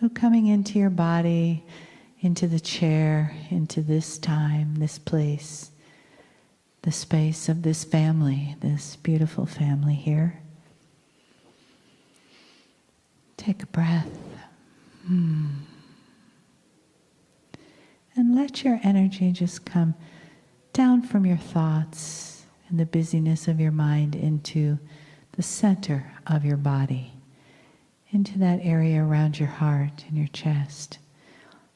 So coming into your body, into the chair, into this time, this place, the space of this family, this beautiful family here. Take a breath. And let your energy just come down from your thoughts and the busyness of your mind into the center of your body, into that area around your heart and your chest.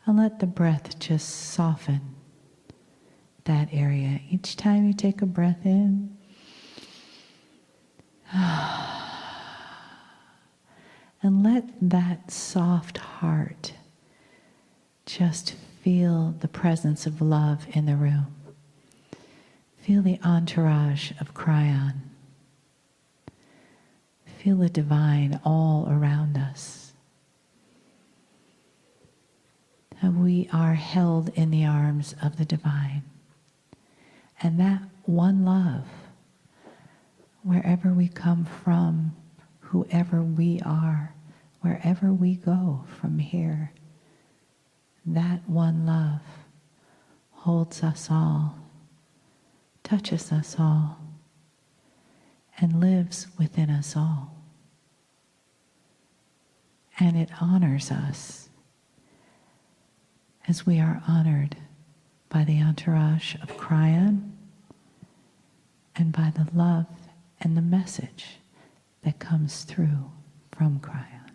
And let the breath just soften that area. Each time you take a breath in, and let that soft heart just feel the presence of love in the room. Feel the entourage of Kryon. Feel the divine all around us. And we are held in the arms of the divine. And that one love, wherever we come from, whoever we are, wherever we go from here, that one love holds us all, touches us all, and lives within us all. And it honors us as we are honored by the entourage of Kryon and by the love and the message that comes through from Kryon.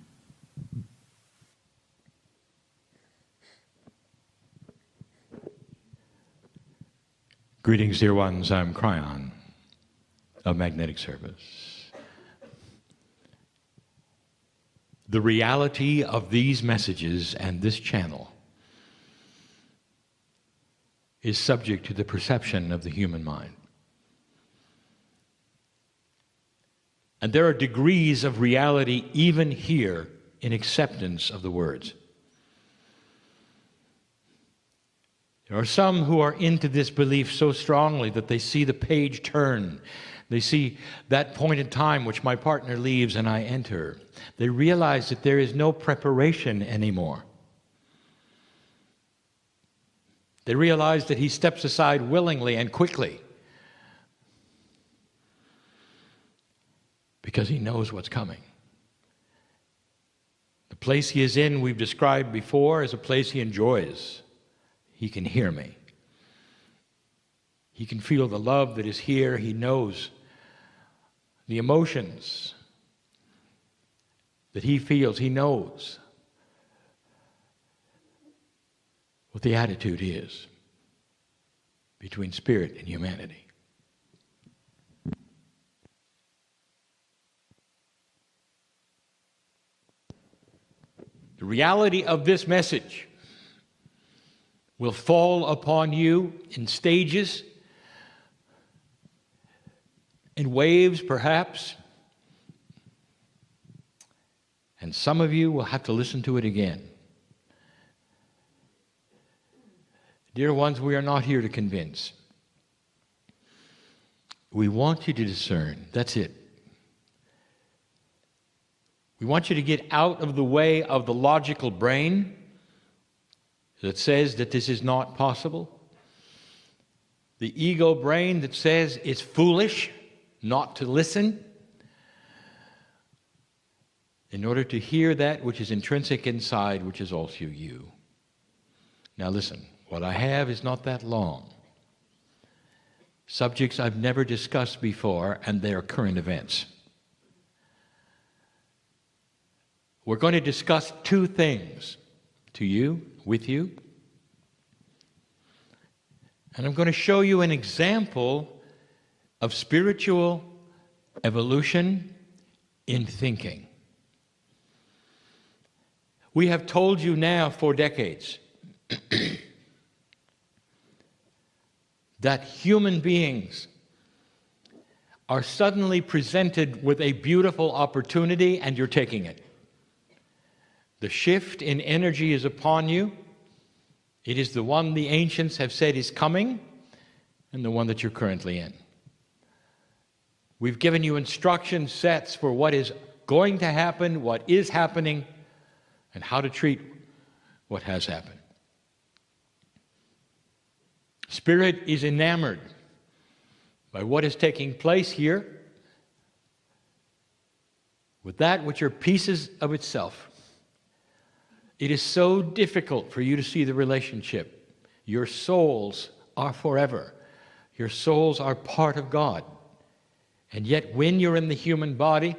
Greetings, dear ones. I'm Kryon of Magnetic Service. The reality of these messages and this channel is subject to the perception of the human mind. And there are degrees of reality even here in acceptance of the words. There are some who are into this belief so strongly that they see the page turn. They see that point in time which my partner leaves and I enter. They realize that there is no preparation anymore. They realize that he steps aside willingly and quickly because he knows what's coming. The place he is in, we've described before, is a place he enjoys. He can hear me. He can feel the love that is here. He knows the emotions that he feels. He knows what the attitude is between spirit and humanity. The reality of this message will fall upon you in stages, in waves perhaps, and some of you will have to listen to it again. Dear ones, we are not here to convince. We want you to discern. That's it. We want you to get out of the way of the logical brain that says that this is not possible. The ego brain that says it's foolish not to listen. In order to hear that which is intrinsic inside, which is also you. Now listen, what I have is not that long. Subjects I've never discussed before, and they are current events. We're going to discuss two things to you, with you. And I'm going to show you an example of spiritual evolution in thinking. We have told you now for decades that human beings are suddenly presented with a beautiful opportunity and you're taking it. The shift in energy is upon you. It is the one the ancients have said is coming and the one that you're currently in. We've given you instruction sets for what is going to happen, what is happening, and how to treat what has happened. Spirit is enamored by what is taking place here with that which are pieces of itself. It is so difficult for you to see the relationship. Your souls are forever. Your souls are part of God. And yet when you're in the human body,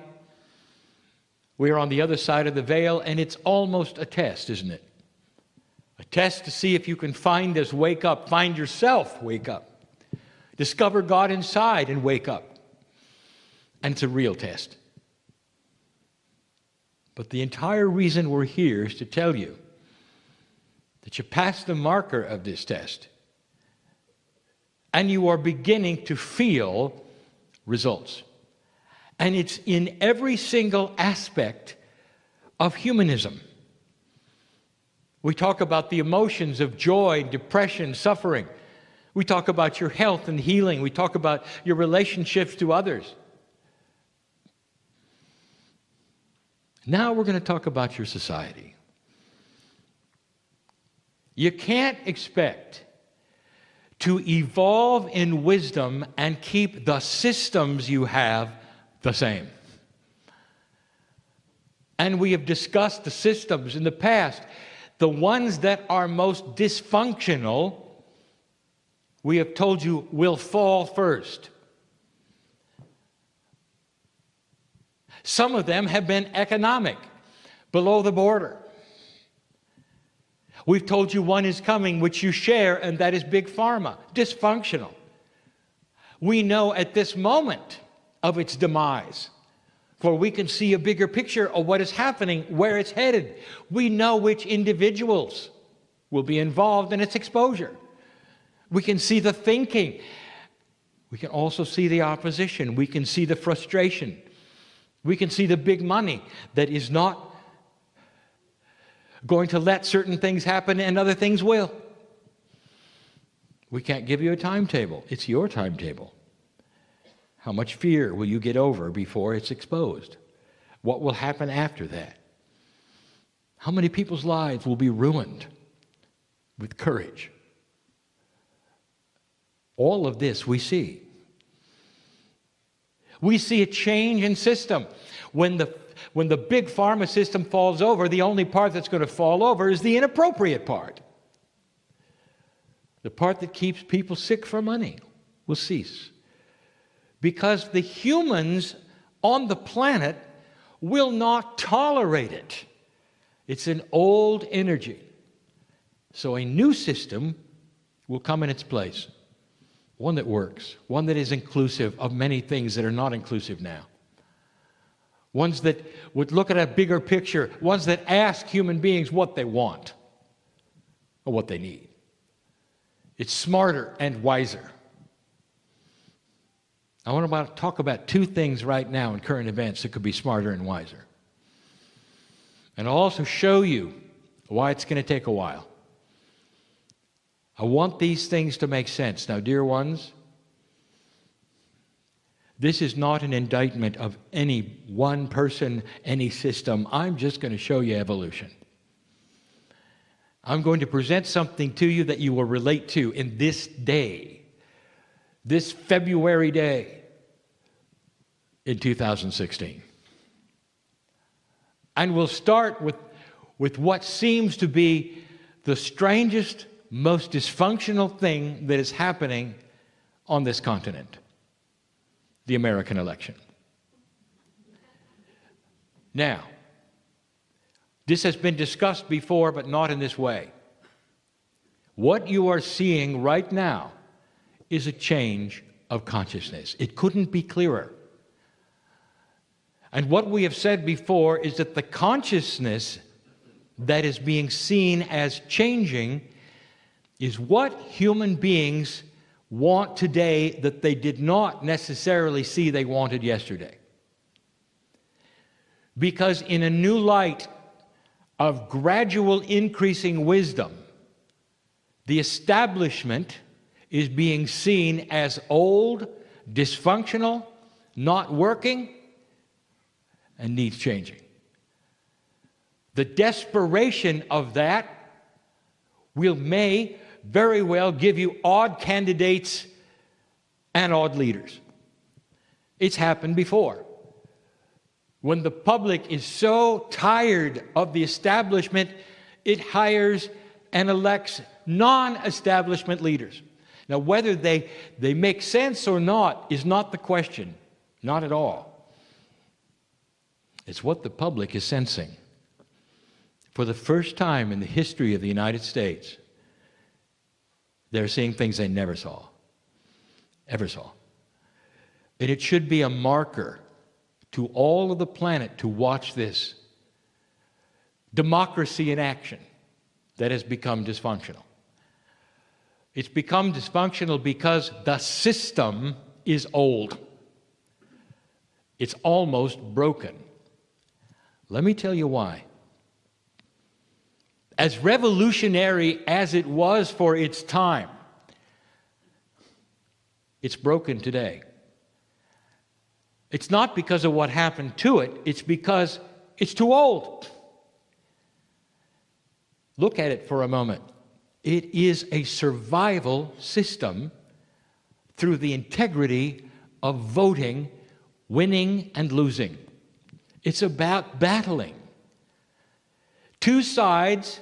we're on the other side of the veil, and it's almost a test, isn't it? A test to see if you can find this, wake up, find yourself, wake up. Discover God inside and wake up. And it's a real test. But the entire reason we're here is to tell you that you passed the marker of this test and you are beginning to feel results. And it's in every single aspect of humanism. We talk about the emotions of joy, depression, suffering. We talk about your health and healing. We talk about your relationships to others. Now we're going to talk about your society. You can't expect to evolve in wisdom and keep the systems you have the same. And we have discussed the systems in the past. The ones that are most dysfunctional, we have told you, will fall first. Some of them have been economic, below the border. We've told you one is coming, which you share, and that is Big Pharma, dysfunctional. We know at this moment of its demise, for we can see a bigger picture of what is happening, where it's headed. We know which individuals will be involved in its exposure. We can see the thinking. We can also see the opposition. We can see the frustration. We can see the big money that is not going to let certain things happen and other things will. We can't give you a timetable. It's your timetable. How much fear will you get over before it's exposed? What will happen after that? How many people's lives will be ruined with courage? All of this we see. We see a change in system. When the big pharma system falls over, the only part that's going to fall over is the inappropriate part. The part that keeps people sick for money will cease. Because the humans on the planet will not tolerate it. It's an old energy. So a new system will come in its place. One that works, one that is inclusive of many things that are not inclusive now. Ones that would look at a bigger picture, ones that ask human beings what they want or what they need. It's smarter and wiser. I want to talk about two things right now in current events that could be smarter and wiser. And I'll also show you why it's going to take a while. I want these things to make sense. Now, dear ones, this is not an indictment of any one person, any system. I'm just going to show you evolution. I'm going to present something to you that you will relate to in this day, this February day in 2016. And we'll start with what seems to be the strangest, most dysfunctional thing that is happening on this continent, the American election. Now, this has been discussed before, but not in this way. What you are seeing right now is a change of consciousness. It couldn't be clearer. And what we have said before is that the consciousness that is being seen as changing is what human beings want today that they did not necessarily see they wanted yesterday. Because in a new light of gradual increasing wisdom, the establishment is being seen as old, dysfunctional, not working, and needs changing. The desperation of that may very well give you odd candidates and odd leaders. It's happened before. When the public is so tired of the establishment, it hires and elects non-establishment leaders. Now, whether they make sense or not is not the question. Not at all. It's what the public is sensing. For the first time in the history of the United States, they're seeing things they never saw, ever saw. And it should be a marker to all of the planet to watch this. Democracy in action that has become dysfunctional. It's become dysfunctional because the system is old. It's almost broken. Let me tell you why. As revolutionary as it was for its time, it's broken today. It's not because of what happened to it, it's because it's too old. Look at it for a moment. It is a survival system through the integrity of voting, winning and losing. It's about battling. Two sides,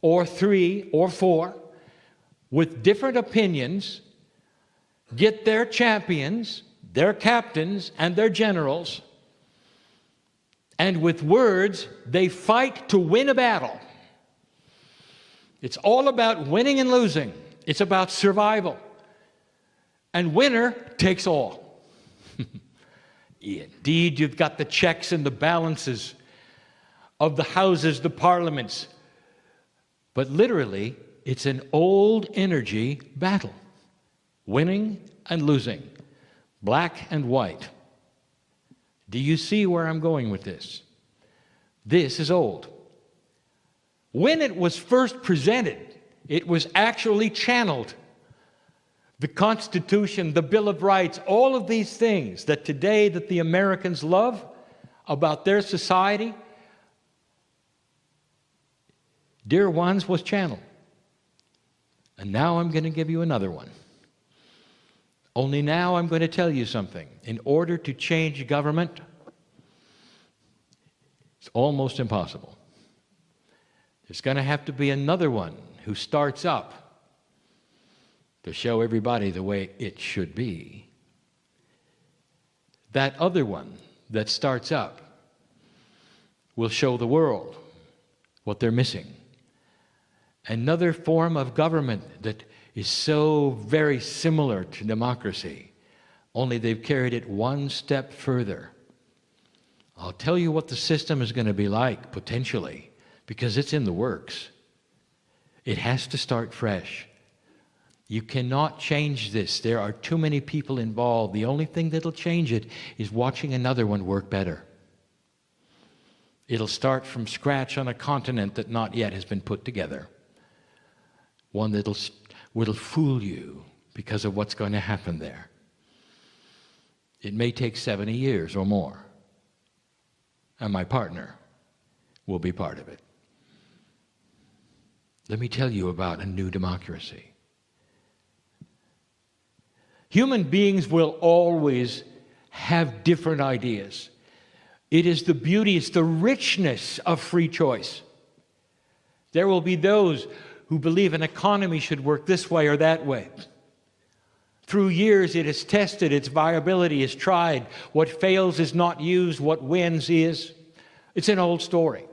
or three, or four, with different opinions, get their champions, their captains, and their generals, and with words, they fight to win a battle. It's all about winning and losing. It's about survival. And winner takes all. Indeed, you've got the checks and the balances of the houses, the parliaments. But literally, it's an old energy battle. Winning and losing. Black and white. Do you see where I'm going with this? This is old. When it was first presented, it was actually channeled. The Constitution, the Bill of Rights, all of these things that today that the Americans love about their society, dear ones, was channeled. And now I'm going to give you another one. Only now I'm going to tell you something. In order to change government, it's almost impossible. There's going to have to be another one who starts up to show everybody the way it should be. That other one that starts up will show the world what they're missing. Another form of government that is so very similar to democracy, only they've carried it one step further. I'll tell you what the system is going to be like, potentially, because it's in the works. It has to start fresh. You cannot change this. There are too many people involved. The only thing that'll change it is watching another one work better. It'll start from scratch on a continent that not yet has been put together. One that'll fool you because of what's going to happen there. It may take 70 years or more. And my partner will be part of it. Let me tell you about a new democracy. Human beings will always have different ideas. It is the beauty, it's the richness of free choice. There will be those who believe an economy should work this way or that way. Through years it is tested, its viability is tried. What fails is not used, what wins is. It's an old story.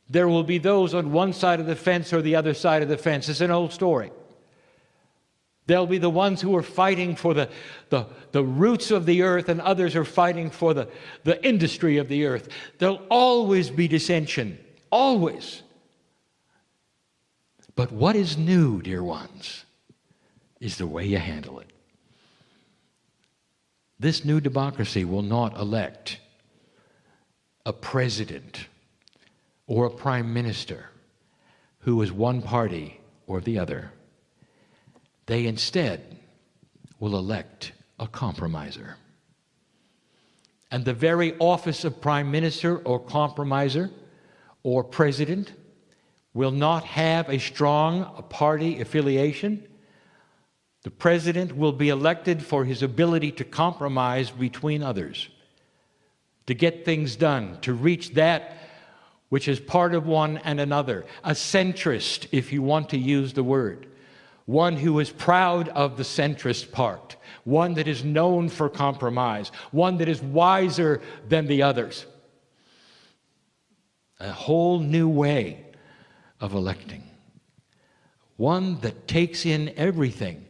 There will be those on one side of the fence or the other side of the fence. It's an old story. There'll be the ones who are fighting for the roots of the earth, and others are fighting for the industry of the earth. There'll always be dissension. Always. But what is new, dear ones, is the way you handle it. This new democracy will not elect a president or a prime minister who is one party or the other. They instead will elect a compromiser. And the very office of prime minister or compromiser or president will not have a strong party affiliation. The president will be elected for his ability to compromise between others, to get things done, to reach that which is part of one and another. A centrist, if you want to use the word. One who is proud of the centrist part. One that is known for compromise. One that is wiser than the others. A whole new way of electing. One that takes in everything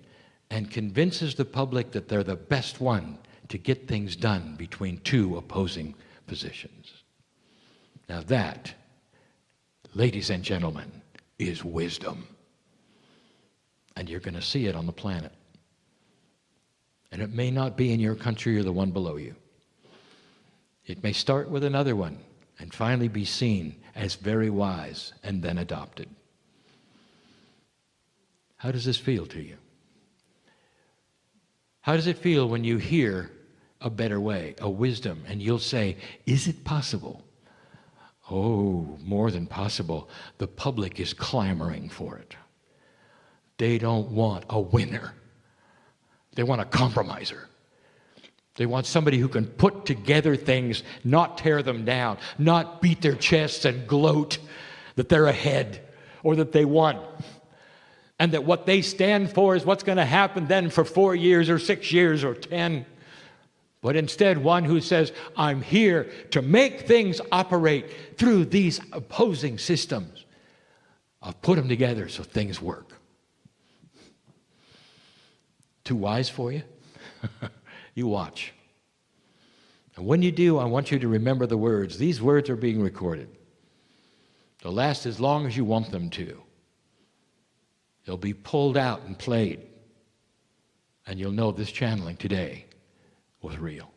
and convinces the public that they're the best one to get things done between two opposing positions. Now that, ladies and gentlemen, is wisdom. And you're going to see it on the planet. And it may not be in your country or the one below you. It may start with another one and finally be seen as very wise and then adopted. How does this feel to you? How does it feel when you hear a better way, a wisdom, and you'll say, is it possible? Oh, more than possible. The public is clamoring for it. They don't want a winner. They want a compromiser. They want somebody who can put together things, not tear them down, not beat their chests and gloat that they're ahead or that they won. And that what they stand for is what's going to happen then for 4 years or 6 years or 10. But instead, one who says, I'm here to make things operate through these opposing systems. I'll put them together so things work. Too wise for you? You watch. And when you do, I want you to remember the words. These words are being recorded. They'll last as long as you want them to. They'll be pulled out and played. And you'll know this channeling today was real.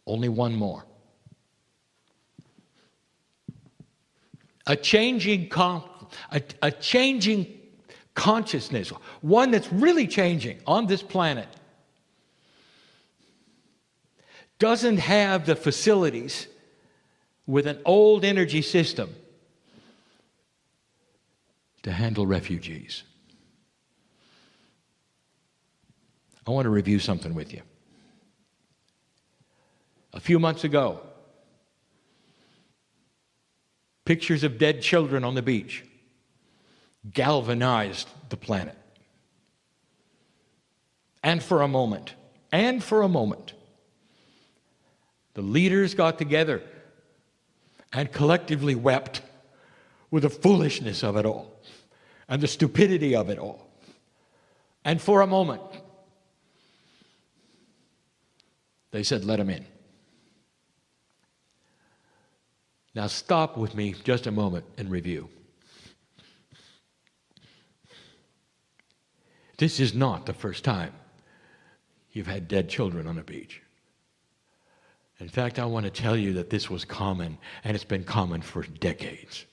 Only one more. A changing consciousness, one that's really changing on this planet, doesn't have the facilities with an old energy system to handle refugees. I want to review something with you. A few months ago, pictures of dead children on the beach galvanized the planet. And for a moment, the leaders got together and collectively wept with the foolishness of it all and the stupidity of it all. And for a moment, they said, let them in. Now stop with me just a moment and review. This is not the first time you've had dead children on a beach. In fact, I want to tell you that this was common, and it's been common for decades.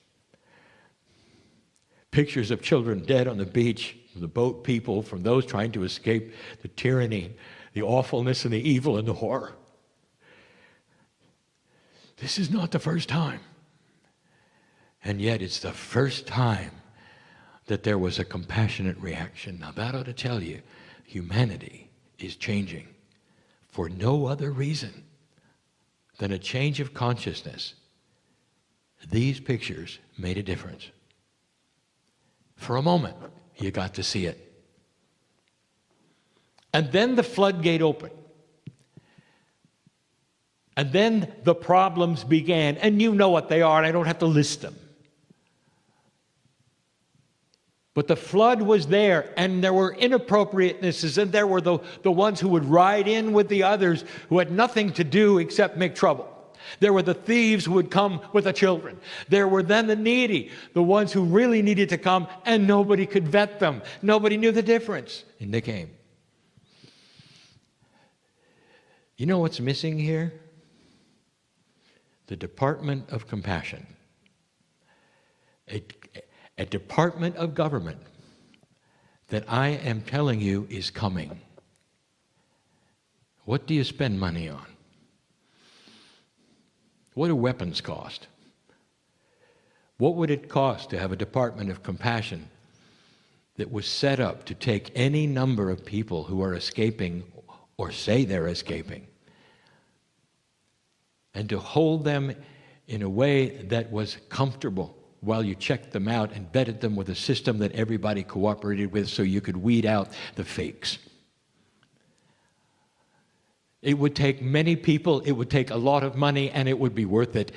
Pictures of children dead on the beach, from the boat people, from those trying to escape the tyranny, the awfulness and the evil and the horror. This is not the first time. And yet it's the first time that there was a compassionate reaction. Now that ought to tell you, humanity is changing for no other reason than a change of consciousness. These pictures made a difference. For a moment, you got to see it. And then the floodgate opened. And then the problems began. And you know what they are, and I don't have to list them. But the flood was there, and there were inappropriatenesses, and there were the ones who would ride in with the others who had nothing to do except make trouble. There were the thieves who would come with the children. There were then the needy, the ones who really needed to come, and nobody could vet them. Nobody knew the difference, and they came. You know what's missing here? The Department of Compassion. A department of government that I am telling you is coming. What do you spend money on? What do weapons cost? What would it cost to have a Department of Compassion that was set up to take any number of people who are escaping or say they're escaping and to hold them in a way that was comfortable while you checked them out and vetted them with a system that everybody cooperated with so you could weed out the fakes? It would take many people, it would take a lot of money, and it would be worth it.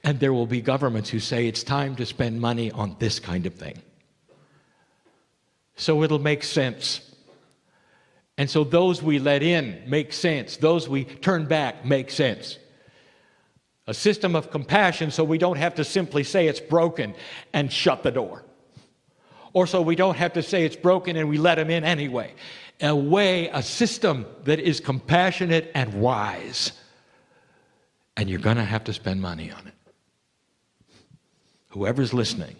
And there will be governments who say it's time to spend money on this kind of thing. So it'll make sense. And so those we let in make sense. Those we turn back make sense. A system of compassion so we don't have to simply say it's broken and shut the door. Or so we don't have to say it's broken and we let them in anyway. A system that is compassionate and wise. And you're going to have to spend money on it. Whoever's listening.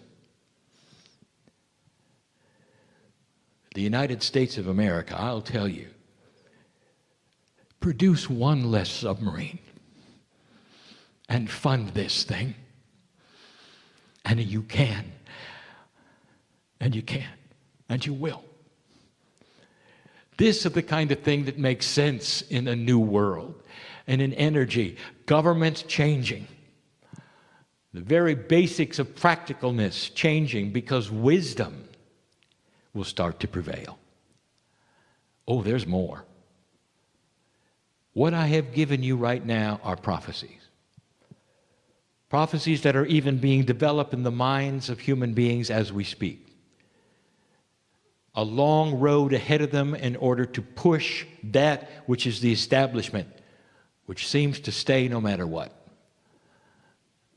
The United States of America, I'll tell you, produce one less submarine and fund this thing. And you can. And you can. And you will. This is the kind of thing that makes sense in a new world and in energy. Governments changing. The very basics of practicalness changing because wisdom will start to prevail. Oh, there's more. What I have given you right now are prophecies. Prophecies that are even being developed in the minds of human beings as we speak. A long road ahead of them in order to push that which is the establishment, which seems to stay no matter what.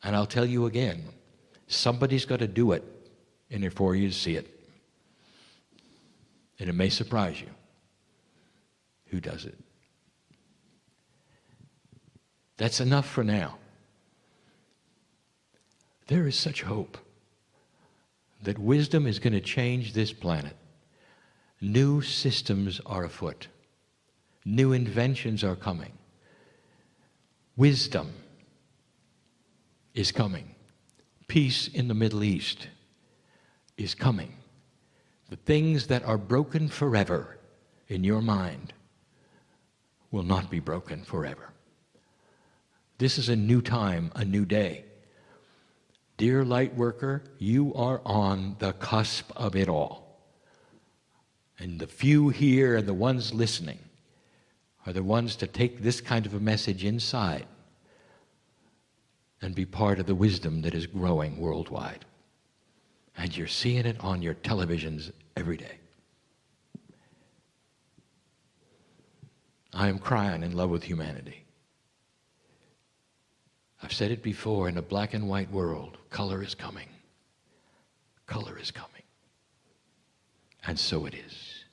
And I'll tell you again, somebody's got to do it in order for you to see it. And it may surprise you who does it. That's enough for now. There is such hope that wisdom is going to change this planet. New systems are afoot. New inventions are coming. Wisdom is coming. Peace in the Middle East is coming. The things that are broken forever in your mind will not be broken forever. This is a new time, a new day. Dear light worker, you are on the cusp of it all. And the few here and the ones listening are the ones to take this kind of a message inside and be part of the wisdom that is growing worldwide. And you're seeing it on your televisions every day. I am Kryon, in love with humanity. I've said it before, in a black and white world, color is coming. Color is coming. And so it is.